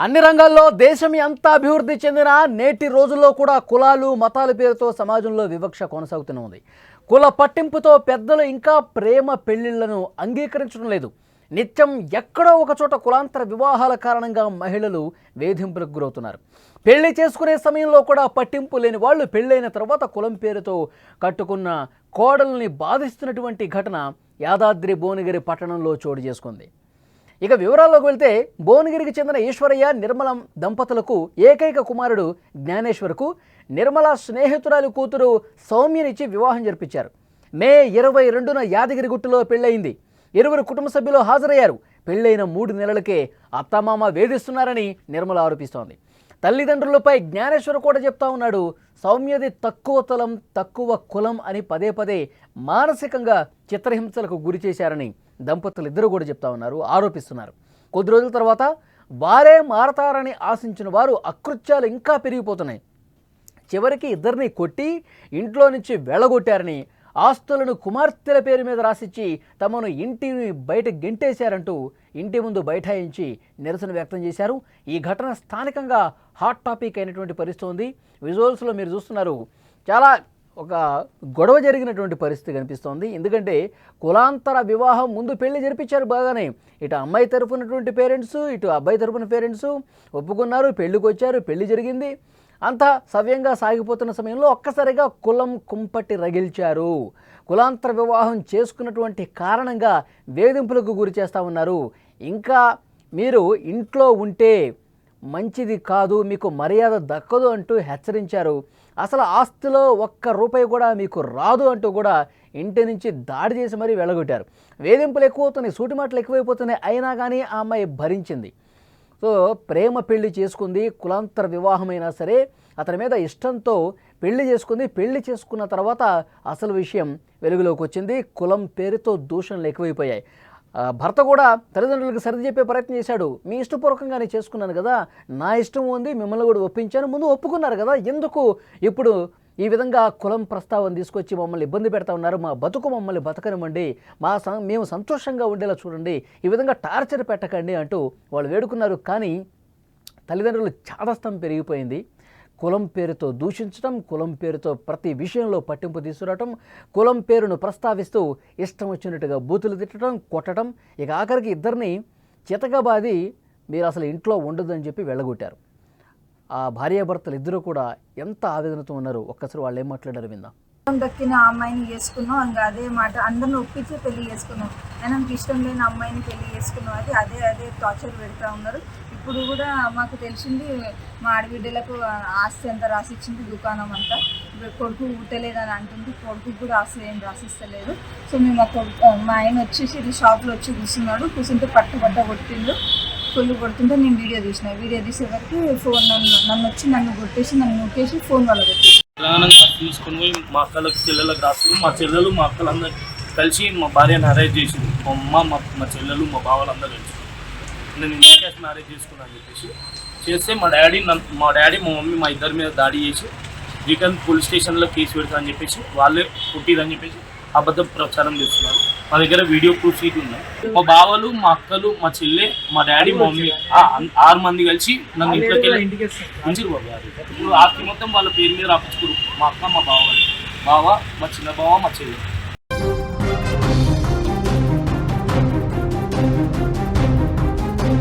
అన్ని రంగాల్లో దేశం ఎంత అభివృద్ధి చెందినా నేటి రోజుల్లో కూడా కులాలు మతాల పేరుతో సమాజంలో వివక్ష కొనసాగుతూనే ఉంది. కుల పట్టింపుతో పెద్దలు ఇంకా ప్రేమ పెళ్లిళ్లను అంగీకరించడం లేదు. నిత్యం ఎక్కడో ఒక చోట కులాంతర వివాహాల కారణంగా మహిళలు వేధింపులకు గురవుతున్నారు. పెళ్లి చేసుకునే సమయంలో కూడా పట్టింపు లేని వాళ్ళు పెళ్ళైన తర్వాత కులం పేరుతో కట్టుకున్న కోడల్ని బాధిస్తున్నటువంటి ఘటన యాదాద్రి భువనగిరి పట్టణంలో చోటు చేసుకుంది. ఇక వివరాల్లోకి వెళ్తే భువనగిరికి చెందిన ఈశ్వరయ్య నిర్మల దంపతులకు ఏకైక కుమారుడు జ్ఞానేశ్వర్కు నిర్మల స్నేహితురాలి కూతురు సౌమ్యనిచ్చి వివాహం జరిపించారు. మే 22న యాదగిరిగుట్టలో పెళ్ళయింది. ఇరువురు కుటుంబ సభ్యులు హాజరయ్యారు. పెళ్ళైన 3 నెలలకే అత్తమామ వేధిస్తున్నారని నిర్మల ఆరోపిస్తోంది. తల్లిదండ్రులపై జ్ఞానేశ్వర్ కూడా చెప్తా ఉన్నాడు, సౌమ్యది తక్కువ తలం తక్కువ కులం అని పదే పదే మానసికంగా చిత్రహింసలకు గురి చేశారని దంపతులు ఇద్దరు కూడా చెప్తా ఉన్నారు, ఆరోపిస్తున్నారు. కొద్ది రోజుల తర్వాత వారే మారతారని ఆశించిన వారు అకృత్యాలు ఇంకా పెరిగిపోతున్నాయి. చివరికి ఇద్దరిని కొట్టి ఇంట్లో నుంచి వెళ్ళగొట్టారని, ఆస్తులను కుమార్తెల పేరు మీద రాసిచ్చి తమను ఇంటిని బయట గెంటేశారంటూ ఇంటి ముందు బైఠాయించి నిరసన వ్యక్తం చేశారు. ఈ ఘటన స్థానికంగా హాట్ టాపిక్ అయినటువంటి పరిస్థితి ఉంది. విజువల్స్లో మీరు చూస్తున్నారు, చాలా ఒక గొడవ జరిగినటువంటి పరిస్థితి కనిపిస్తోంది. ఎందుకంటే కులాంతర వివాహం ముందు పెళ్లి జరిపించారు బాగానే. ఇటు అమ్మాయి తరఫునటువంటి పేరెంట్స్, ఇటు అబ్బాయి తరఫున పేరెంట్స్ ఒప్పుకున్నారు, పెళ్లికి వచ్చారు, పెళ్లి జరిగింది, అంతా సవ్యంగా సాగిపోతున్న సమయంలో ఒక్కసారిగా కులం కుంపటి రగిల్చారు. కులాంతర వివాహం చేసుకున్నటువంటి కారణంగా వేధింపులకు గురి చేస్తూ ఉన్నారు. ఇంకా మీరు ఇంట్లో ఉంటే మంచిది కాదు, మీకు మర్యాద దక్కదు అంటూ హెచ్చరించారు. అసలు ఆస్తిలో ఒక్క రూపాయి కూడా మీకు రాదు అంటూ కూడా ఇంటి నుంచి దాడి చేసి మరీ వెళ్ళగొట్టారు. వేధింపులు ఎక్కువవుతున్నాయి, సూటిమాటలు ఎక్కువైపోతున్నాయి. అయినా కానీ ఆ అమ్మాయి భరించింది. సో ప్రేమ పెళ్లి చేసుకుంది, కులాంతర వివాహమైనా సరే అతని మీద ఇష్టంతో పెళ్లి చేసుకుంది. పెళ్లి చేసుకున్న తర్వాత అసలు విషయం వెలుగులోకి వచ్చింది. కులం పేరుతో దూషణలు ఎక్కువైపోయాయి. భర్త కూడా తల్లిదండ్రులకు సర్ది చెప్పే ప్రయత్నం చేశాడు. మీ ఇష్టపూర్వకంగానే చేసుకున్నాను కదా, నా ఇష్టం ఉంది, మిమ్మల్ని కూడా ఒప్పించాను, ముందు ఒప్పుకున్నారు కదా, ఎందుకు ఇప్పుడు ఈ విధంగా కులం ప్రస్తావన తీసుకొచ్చి మమ్మల్ని ఇబ్బంది పెడతా ఉన్నారు, మా బతుకు మమ్మల్ని బతకనివ్వండి, మేము సంతోషంగా ఉండేలా చూడండి, ఈ విధంగా టార్చర్ పెట్టకండి అంటూ వాళ్ళు వేడుకున్నారు. కానీ తల్లిదండ్రులు చాదస్తం పెరిగిపోయింది. కులం పేరుతో దూషించడం, కులం పేరుతో ప్రతి విషయంలో పట్టింపు తీసుకురావటం, కులం పేరును ప్రస్తావిస్తూ ఇష్టం వచ్చినట్టుగా బూతులు తిట్టడం, కొట్టడం, ఇక ఆఖరికి ఇద్దరిని చితకబాది మీరు అసలు ఇంట్లో ఉండదని చెప్పి వెళ్ళగొట్టారు. ఆ భార్యాభర్తలు ఇద్దరు కూడా ఎంత ఆవేదనతో ఉన్నారు, ఒక్కసారి వాళ్ళు ఏం మాట్లాడారు విందాం. దక్కిన అమ్మాయిని చేసుకున్నాం, ఇంకా అదే మాట అందరిని ఒప్పించి పెళ్లి చేసుకున్నాం, ఆయనకి ఇష్టం లేని అమ్మాయిని పెళ్లి చేసుకున్నాం, అది అదే టార్చర్ పెడతా ఉన్నారు. ఇప్పుడు కూడా మాకు తెలిసింది, మా ఆడబిడ్డలకు ఆస్తి అంతా రాసిచ్చింది, దుకాణం అంతా, కొడుకు ఊటలేదని అంటుంది, కొడుకు కూడా ఆస్తి ఏం రాసిస్తలేదు. సో మేము మా ఆయన వచ్చేసి ఇది షాప్లో వచ్చి కూర్చున్నాడు, కూర్చుంటే పట్టుబట్ట కొట్టిండు, ఫుల్ కొడుతుంటే నేను వీడియో తీసేవరకు ఫోన్ నన్ను వచ్చి నన్ను కొట్టేసి నన్ను నూకేసి ఫోన్ వాళ్ళ కొట్టి తీసుకొని పోయి మా అక్కలకు చెల్లెలకు రాస్తారు. మా చెల్లెలు మా అక్కలు అందరూ కలిసి మా భార్యను అరేంజ్ చేసింది. మా అమ్మ మా చెల్లెలు మా బావలందరూ కలిసి నేను ఇండియా మ్యారేజ్ చేసుకున్నాను అని చెప్పేసి చేస్తే మా డాడీ మా మమ్మీ మా ఇద్దరి మీద దాడి చేసి రిటర్న్ పోలీస్ స్టేషన్లో కేసు పెడతా అని చెప్పేసి వాళ్ళే పుట్టిరని చెప్పేసి అబద్ధం ప్రచారం చేస్తున్నారు. మా దగ్గర వీడియో ప్రూఫ్ ఇది ఉన్నాయి. మా బావలు, మా అక్కలు, మా చెల్లె, మా డాడీ, మా మమ్మీ 6 మంది కలిసి నన్ను ఇంట్లోకి వెళ్ళి ఉంచిరు బాబు. ఇప్పుడు ఆస్తి మొత్తం వాళ్ళ పేరు మీద రాపించుకోరు. మా అక్క, మా బావ, మా చిన్న బావ, మా చెల్లె.